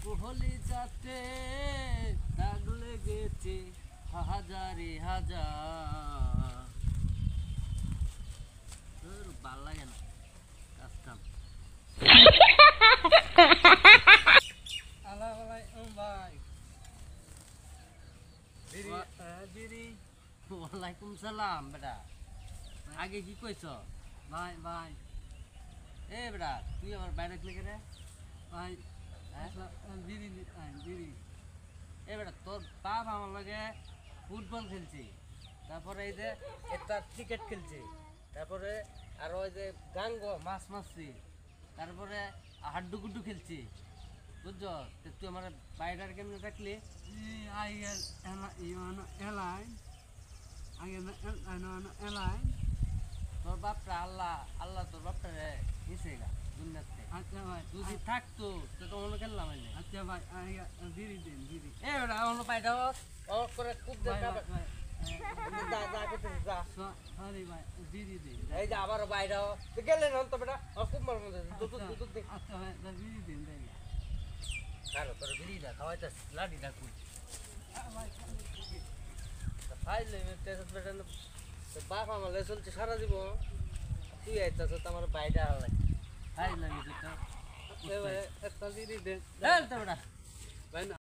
কোহলি যাতে দাগ লেগেছে হাজারে হাজার। ভাল লাগে না কাজটা। ওয়ালাইকুম সালাম বেটা। আগে কি কইছ? ভাই ভাই এ বেটা তুই আমার বাইরে রাখলি কেন? ভাই বিড়ি বিড়ি এ বেটা তোর বাপ আমার লগে ফুটবল খেলছি, তারপরে এই যে একটা ক্রিকেট খেলছি, তারপরে আর ওই যে গাঙ্গ মাছ মারছি, তারপরে হাড্ডু গুড্ডু খেলছি, বুঝছ? তুই আমার বাইরে কেমনে রাখলি? আগে এলাই আগে এলাই। তোর বাপটা আল্লাহ আল্লাহ তোর বাপটা রে নিছে গা দুনিয়াতে। আচ্ছা ভাই যদি থাকতো তো তখন খেললাম। আচ্ছা ভাই বিড়ি দিন বিড়ি। এ বেটা আমার বাইরে ও করে খুব দেখা ভাই যা যা করতেছিস যা। সরি ভাই বিড়ি দিন। এই যে আবার বাইরে গেলে না তো বেটা খুব মার মধ্যে আচ্ছা ভাই বিড়ি দিন দেয়। খালো তোর বিড়ি না খাওয়াইতে লাডি না কুই খাইলে বেটা বাপ আমার চলছে সারা দিব। তুই আইতা তো আমার বাইরে হারাই খাইলাম একটা বিড়ি দেন বেটা। ভাই।